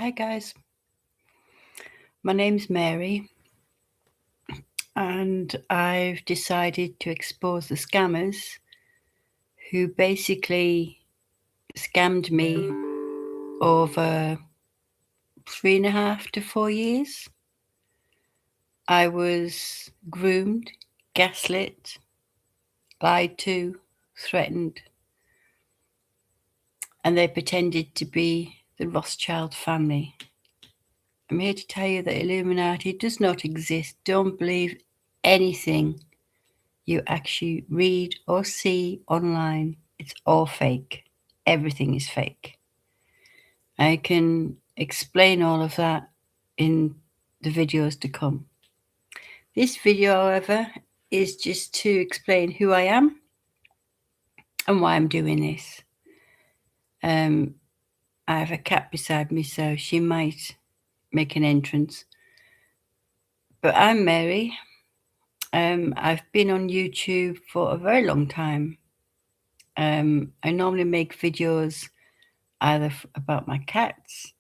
Hi guys, my name's Mary and I've decided to expose the scammers who basically scammed me over 3.5 to 4 years. I was groomed, gaslit, lied to, threatened, and they pretended to be the Rothschild family. I'm here to tell you that Illuminati does not exist. Don't believe anything you actually read or see online. It's all fake. Everything is fake. I can explain all of that in the videos to come. This video, however, is just to explain who I am and why I'm doing this. I have a cat beside me, so she might make an entrance. But I'm Mary. I've been on YouTube for a very long time. I normally make videos either about my cats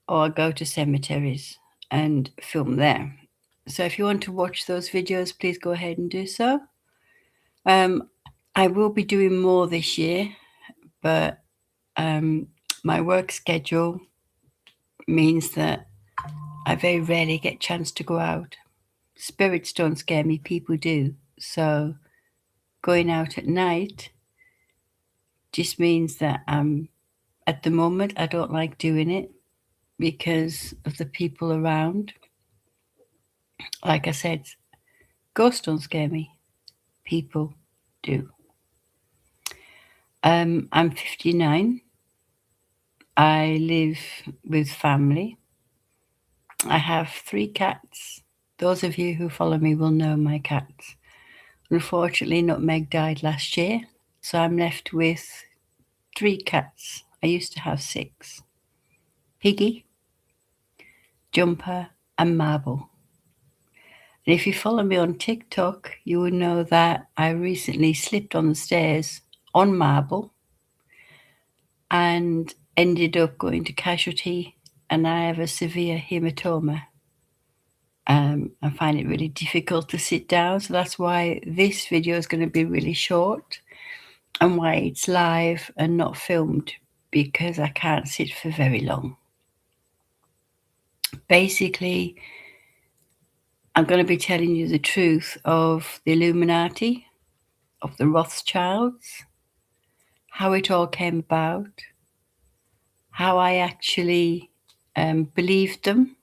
or I go to cemeteries and film there. So if you want to watch those videos, please go ahead and do so. I will be doing more this year, but my work schedule means that I very rarely get a chance to go out. Spirits don't scare me, people do. So going out at night just means that at the moment I don't like doing it because of the people around. Like I said, ghosts don't scare me. People do. I'm 59. I live with family. I have 3 cats. Those of you who follow me will know my cats. Unfortunately, Nutmeg died last year, so I'm left with 3 cats. I used to have 6. Piggy, Jumper, and Marble. And if you follow me on TikTok, you will know that I recently slipped on the stairs on Marble and ended up going to casualty, and I have a severe hematoma. I find it really difficult to sit down, so that's why this video is going to be really short and why it's live and not filmed, because I can't sit for very long. Basically, I'm going to be telling you the truth of the Illuminati, of the Rothschilds, how it all came about, how I actually believed them.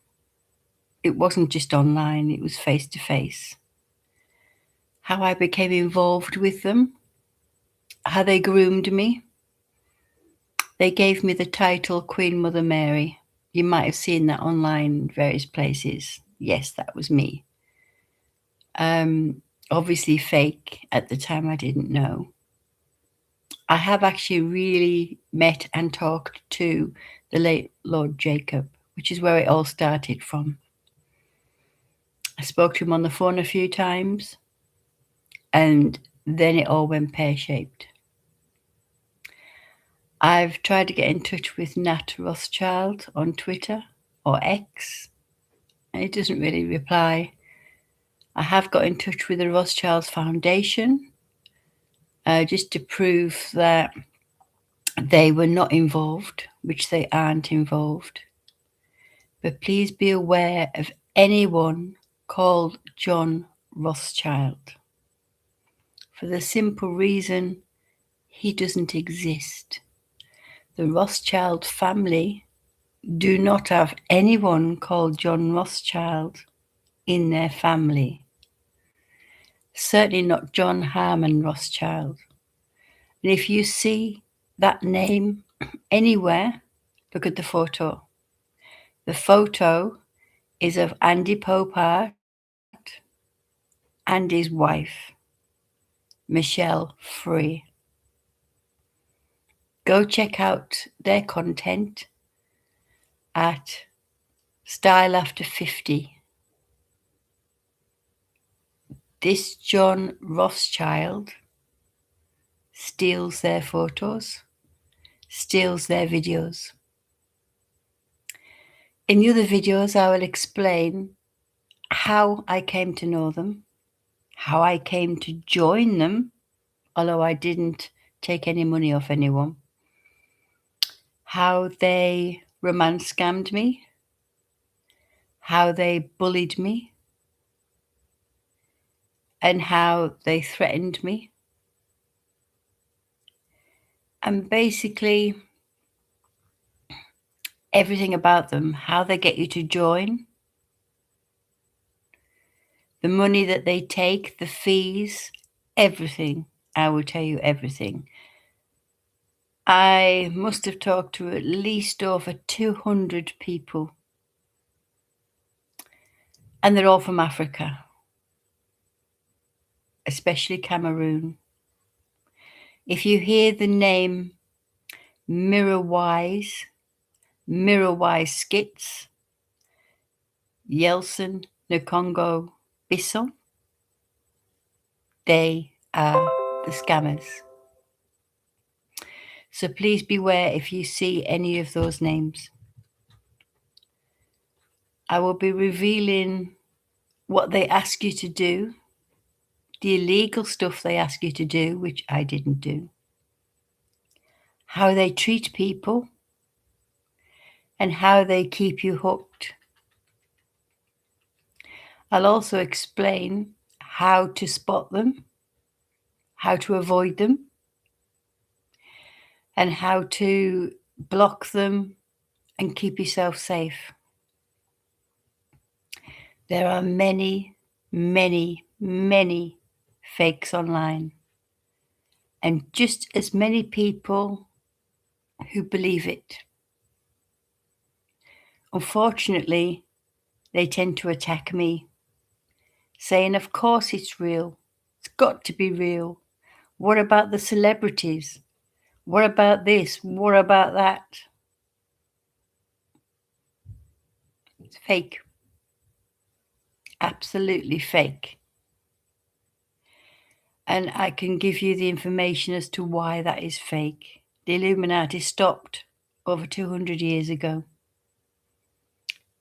It wasn't just online, it was face to face. How I became involved with them, how they groomed me. They gave me the title Queen Mother Mary. You might have seen that online in various places. Yes, that was me. Obviously fake. At the time I didn't know. I have actually really met and talked to the late Lord Jacob, which is where it all started from. I spoke to him on the phone a few times, and then it all went pear-shaped. I've tried to get in touch with Nat Rothschild on Twitter or X, and he doesn't really reply. I have got in touch with the Rothschilds Foundation just to prove that they were not involved, which they aren't involved. But please be aware of anyone called John Rothschild, for the simple reason he doesn't exist. The Rothschild family do not have anyone called John Rothschild in their family. Certainly not John Harmon Rothschild. And if you see that name anywhere, look at the photo. The photo is of Andy Popart and his wife, Michelle Free. Go check out their content at Style After 50. This John Rothschild steals their photos, steals their videos. In the other videos, I will explain how I came to know them, how I came to join them, although I didn't take any money off anyone, how they romance scammed me, how they bullied me, and how they threatened me. And basically everything about them, how they get you to join, the money that they take, the fees, everything. I will tell you everything. I must have talked to at least over 200 people, and they're all from Africa, especially Cameroon. If you hear the name Mirrorwise Skits, Yelson, Nkongo, Bisson, they are the scammers. So please beware if you see any of those names. I will be revealing what they ask you to do, the illegal stuff they ask you to do, which I didn't do, how they treat people, and how they keep you hooked. I'll also explain how to spot them, how to avoid them, and how to block them and keep yourself safe. There are many, many, many fakes online, and just as many people who believe it. Unfortunately, they tend to attack me, saying, of course it's real. It's got to be real. What about the celebrities? What about this? What about that? It's fake. Absolutely fake. And I can give you the information as to why that is fake. The Illuminati stopped over 200 years ago.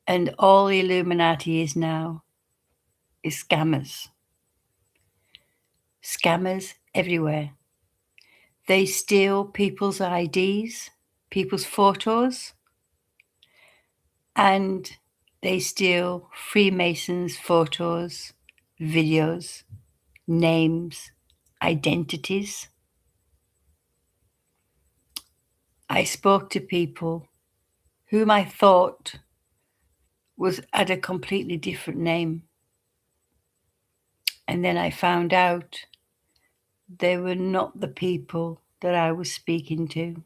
And all the Illuminati is now is scammers. Scammers everywhere. They steal people's IDs, people's photos, and they steal Freemasons' photos, videos, names, identities. I spoke to people whom I thought had a completely different name. And then I found out they were not the people that I was speaking to.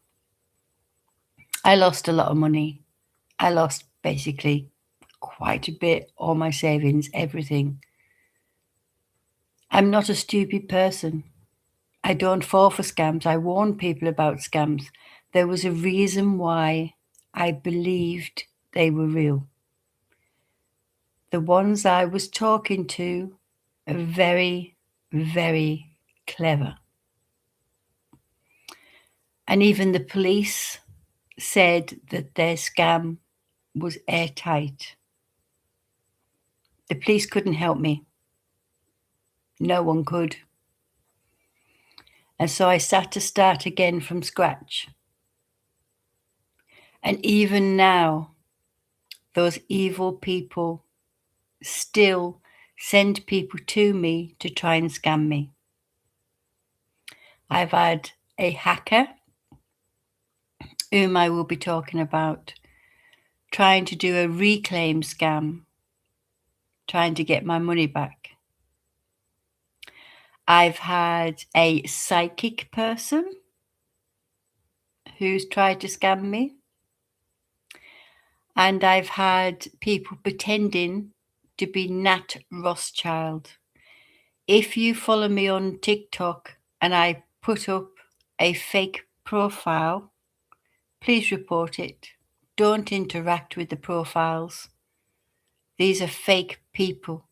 I lost a lot of money. I lost basically quite a bit, all my savings, everything. I'm not a stupid person. I don't fall for scams. I warn people about scams. There was a reason why I believed they were real. The ones I was talking to are very, very clever. And even the police said that their scam was airtight. The police couldn't help me. No one could. And so I had to start again from scratch. And even now, those evil people still send people to me to try and scam me. I've had a hacker, whom I will be talking about, trying to do a reclaim scam, trying to get my money back. I've had a psychic person who's tried to scam me. And I've had people pretending to be Nat Rothschild. If you follow me on TikTok and I put up a fake profile, please report it. Don't interact with the profiles. These are fake people.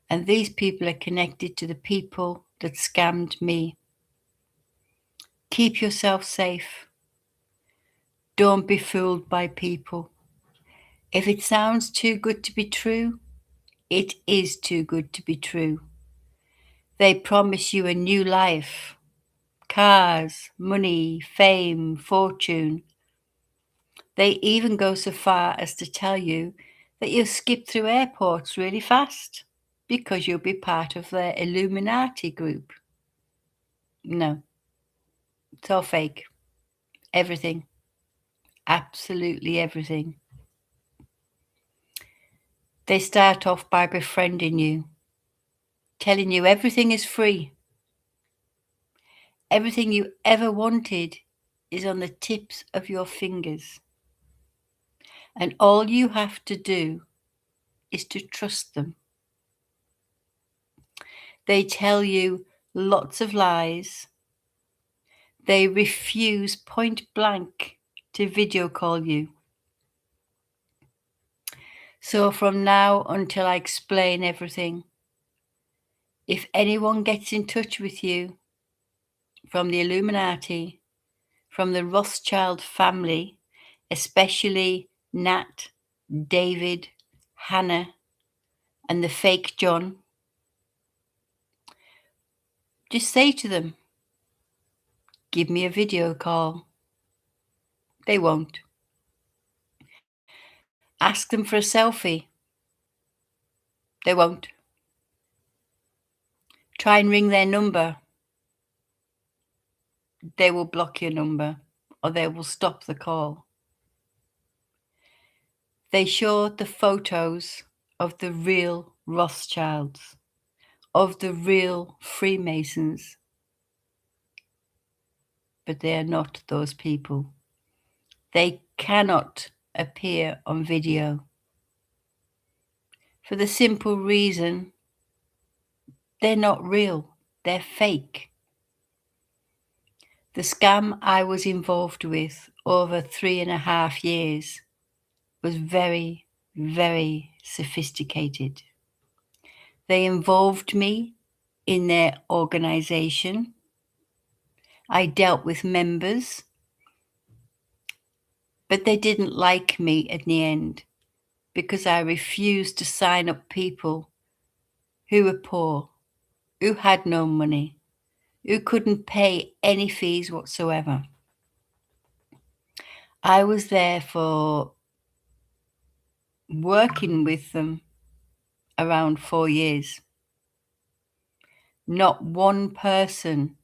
And these people are connected to the people that scammed me. Keep yourself safe. Don't be fooled by people. If it sounds too good to be true, it is too good to be true. They promise you a new life, cars, money, fame, fortune. They even go so far as to tell you that you'll skip through airports really fast because you'll be part of their Illuminati group. No, it's all fake. Everything. Absolutely everything. They start off by befriending you, telling you everything is free. Everything you ever wanted is on the tips of your fingers. And all you have to do is to trust them. They tell you lots of lies. They refuse point blank to video call you. So from now until I explain everything, if anyone gets in touch with you from the Illuminati, from the Rothschild family, especially Nat, David, Hannah, and the fake John, just say to them, give me a video call. They won't. Ask them for a selfie. They won't. Try and ring their number. They will block your number or they will stop the call. They showed the photos of the real Rothschilds, of the real Freemasons, but they are not those people. They cannot appear on video for the simple reason they're not real, they're fake. The scam I was involved with over 3.5 years was very, very sophisticated. They involved me in their organization. I dealt with members, but they didn't like me at the end because I refused to sign up people who were poor, who had no money, who couldn't pay any fees whatsoever. I was there for working with them around 4 years. Not one person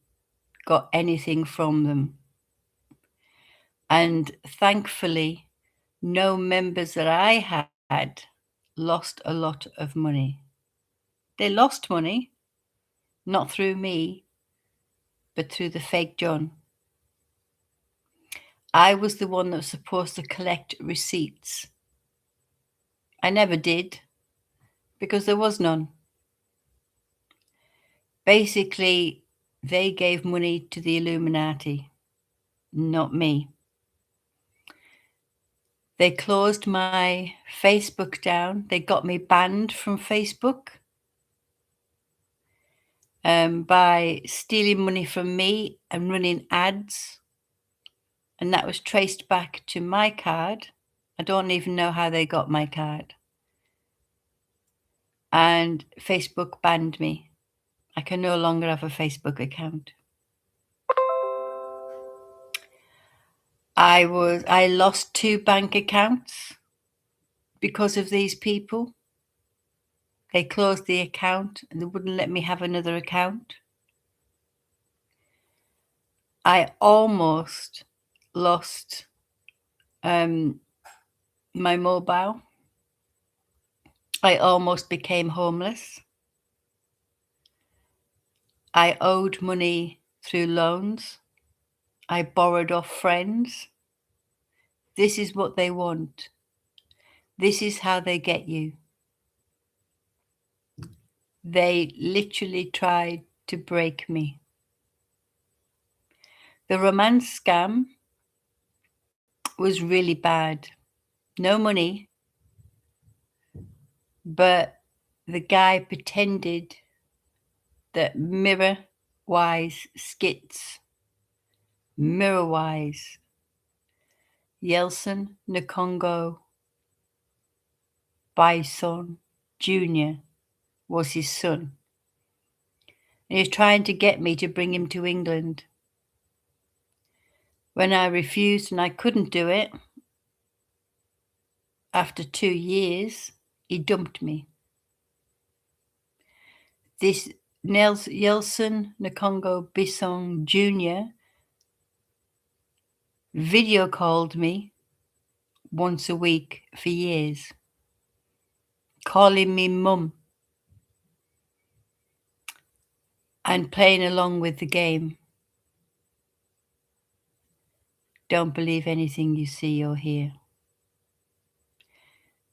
got anything from them. And thankfully, no members that I had lost a lot of money. They lost money, not through me, but through the fake John. I was the one that was supposed to collect receipts. I never did because there was none. Basically, they gave money to the Illuminati, not me. They closed my Facebook down. They got me banned from Facebook by stealing money from me and running ads. And that was traced back to my card. I don't even know how they got my card. And Facebook banned me. I can no longer have a Facebook account. I lost 2 bank accounts because of these people. They closed the account and they wouldn't let me have another account. I almost lost my mobile. I almost became homeless. I owed money through loans. I borrowed off friends. This is what they want. This is how they get you. They literally tried to break me. The romance scam was really bad. No money, but the guy pretended that Mirror-wise skits, Mirror-wise, Yeltsin, Nkongo, Bison Jr. was his son. And he was trying to get me to bring him to England. When I refused and I couldn't do it, after 2 years, he dumped me. This Yeltsin Nkongo Bison Jr. video called me once a week for years, calling me mum and playing along with the game. Don't believe anything you see or hear.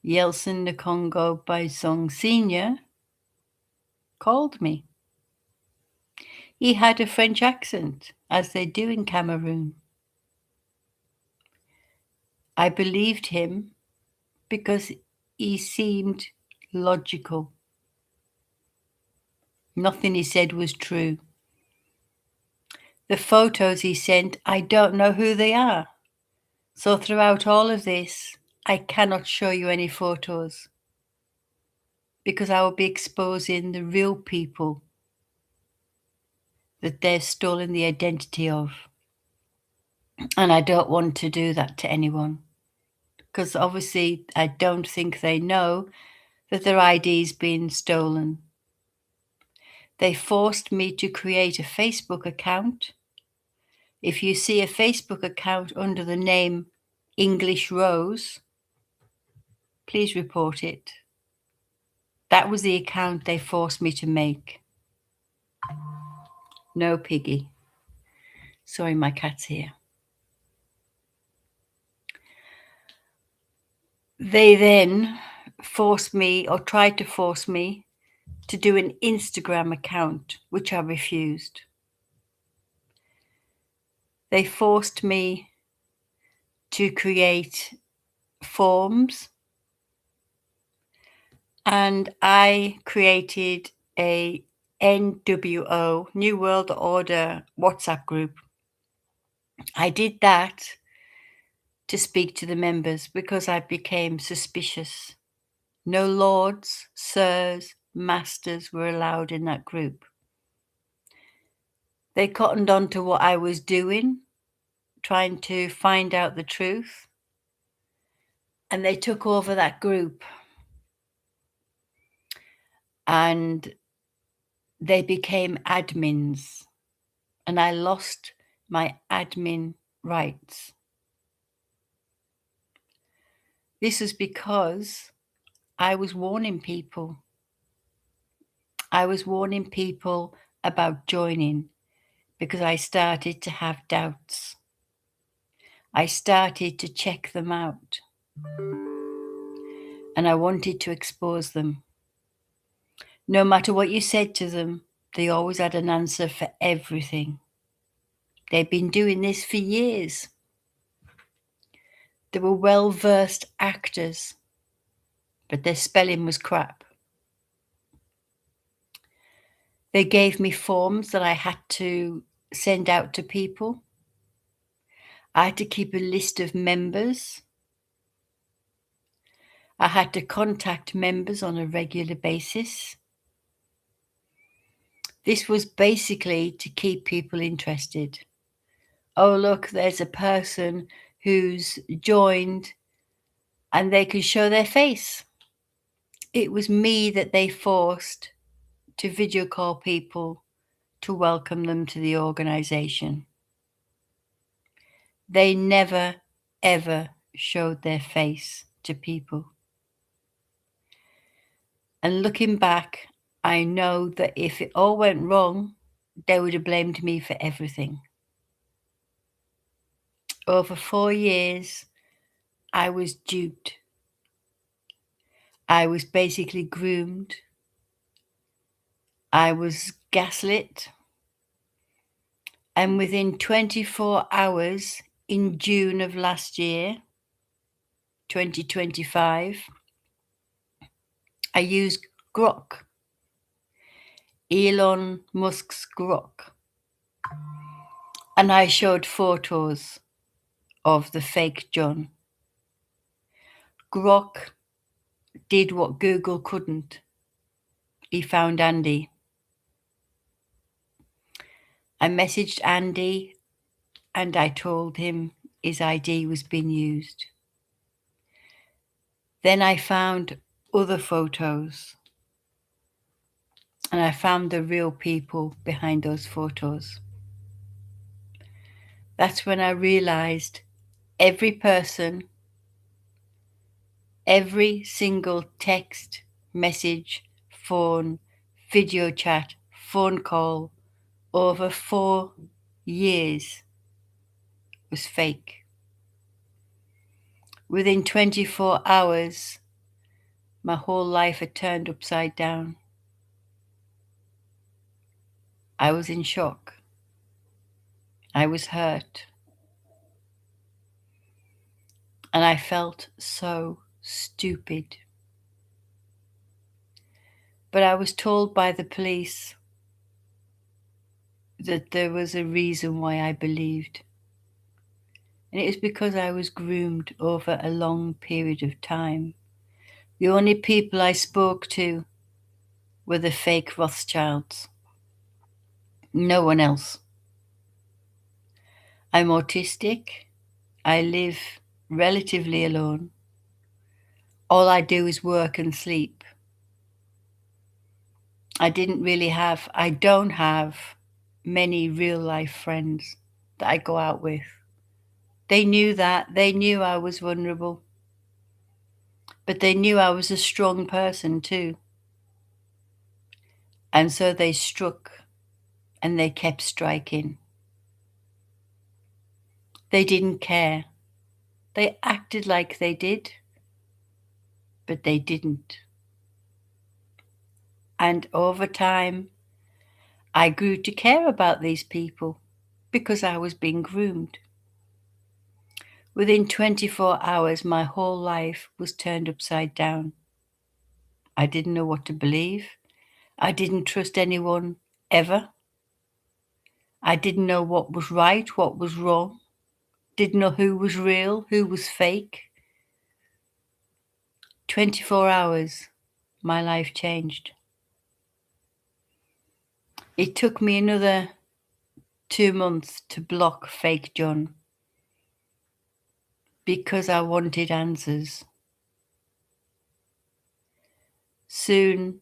Yeltsin Nkongo Bison Sr. called me. He had a French accent, as they do in Cameroon. I believed him because he seemed logical. Nothing he said was true. The photos he sent, I don't know who they are. So throughout all of this, I cannot show you any photos because I will be exposing the real people that they've stolen the identity of. And I don't want to do that to anyone because obviously I don't think they know that their ID's been stolen. They forced me to create a Facebook account. If you see a Facebook account under the name English Rose, please report it. That was the account they forced me to make. No, Piggy. Sorry, my cat's here. They then forced me, or tried to force me, to do an Instagram account, which I refused. They forced me to create forms, and I created a NWO, New World Order WhatsApp group. I did that to speak to the members because I became suspicious. No lords, sirs, masters were allowed in that group. They cottoned on to what I was doing, trying to find out the truth, and they took over that group. And they became admins, and I lost my admin rights. This is because I was warning people. I was warning people about joining because I started to have doubts. I started to check them out, and I wanted to expose them. No matter what you said to them, they always had an answer for everything. They've been doing this for years. They were well-versed actors, but their spelling was crap. They gave me forms that I had to send out to people. I had to keep a list of members. I had to contact members on a regular basis. This was basically to keep people interested. Oh, look, there's a person who's joined and they can show their face. It was me that they forced to video call people to welcome them to the organization. They never, ever showed their face to people. And looking back, I know that if it all went wrong, they would have blamed me for everything. Over 4 years, I was duped. I was basically groomed. I was gaslit. And within 24 hours in June of last year, 2025, I used Grok, Elon Musk's Grok, and I showed photos of the fake John. Grok did what Google couldn't. He found Andy. I messaged Andy and I told him his ID was being used. Then I found other photos and I found the real people behind those photos. That's when I realized every person, every single text, message, phone, video chat, phone call over 4 years was fake. Within 24 hours, my whole life had turned upside down. I was in shock. I was hurt. And I felt so stupid. But I was told by the police that there was a reason why I believed. And it was because I was groomed over a long period of time. The only people I spoke to were the fake Rothschilds. No one else. I'm autistic. I live relatively alone. All I do is work and sleep. I don't have many real life friends that I go out with. They knew that. They knew I was vulnerable. But they knew I was a strong person too. And so they struck and they kept striking. They didn't care. They acted like they did, but they didn't. And over time, I grew to care about these people because I was being groomed. Within 24 hours, my whole life was turned upside down. I didn't know what to believe. I didn't trust anyone ever. I didn't know what was right, what was wrong. Didn't know who was real, who was fake. 24 hours, my life changed. It took me another 2 months to block fake John because I wanted answers. Soon,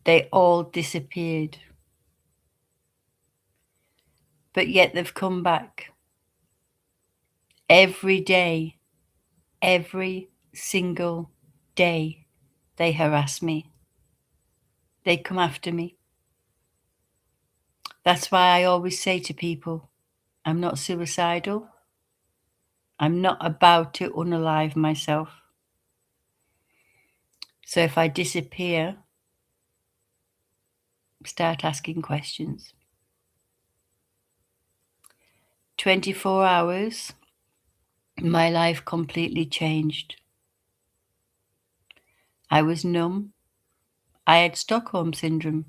they all disappeared. But yet they've come back. Every day, every single day, they harass me. They come after me. That's why I always say to people, I'm not suicidal. I'm not about to unalive myself. So if I disappear, start asking questions. 24 hours, my life completely changed. I was numb. I had Stockholm Syndrome.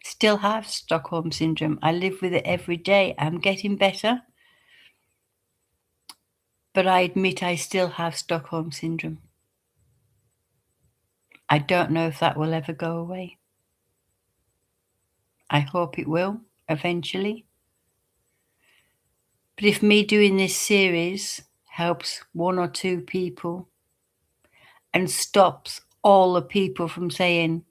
Still have Stockholm Syndrome. I live with it every day. I'm getting better. But I admit I still have Stockholm Syndrome. I don't know if that will ever go away. I hope it will eventually. But if me doing this series helps 1 or 2 people and stops all the people from saying,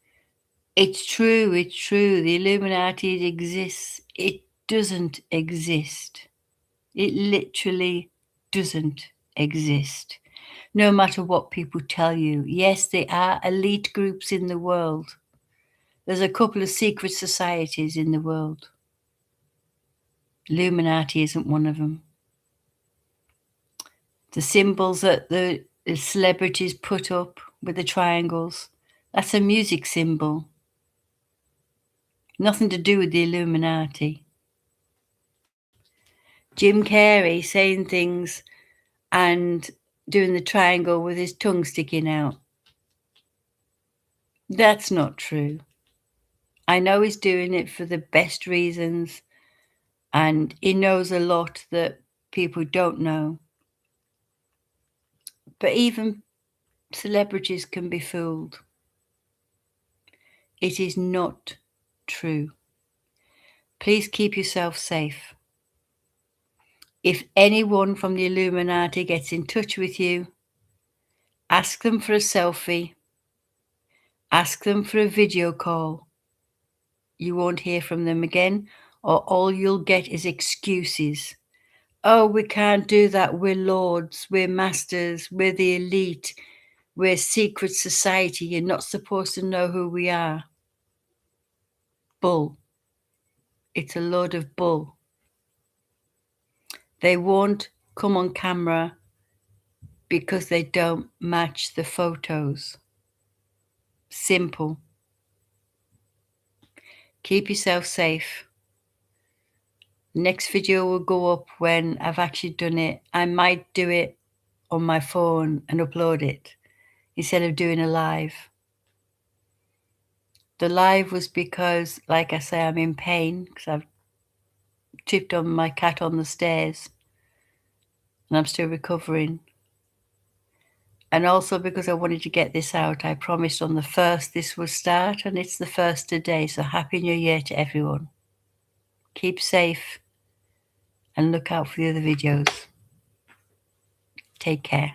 it's true, the Illuminati exists. It doesn't exist. It literally doesn't exist. No matter what people tell you. Yes, there are elite groups in the world. There's a couple of secret societies in the world. Illuminati isn't one of them. The symbols that the celebrities put up with the triangles, that's a music symbol. Nothing to do with the Illuminati. Jim Carrey saying things and doing the triangle with his tongue sticking out. That's not true. I know he's doing it for the best reasons and he knows a lot that people don't know. But even celebrities can be fooled. It is not true. Please keep yourself safe. If anyone from the Illuminati gets in touch with you, ask them for a selfie. Ask them for a video call. You won't hear from them again, or all you'll get is excuses. Oh, we can't do that. We're lords. We're masters. We're the elite. We're secret society. You're not supposed to know who we are. Bull. It's a load of bull. They won't come on camera because they don't match the photos. Simple. Keep yourself safe. Next video will go up when I've actually done it. I might do it on my phone and upload it instead of doing a live. The live was because, like I say, I'm in pain because I've tipped on my cat on the stairs and I'm still recovering. And also because I wanted to get this out. I promised on the 1st this would start, and it's the 1st today. So Happy New Year to everyone. Keep safe and look out for the other videos. Take care.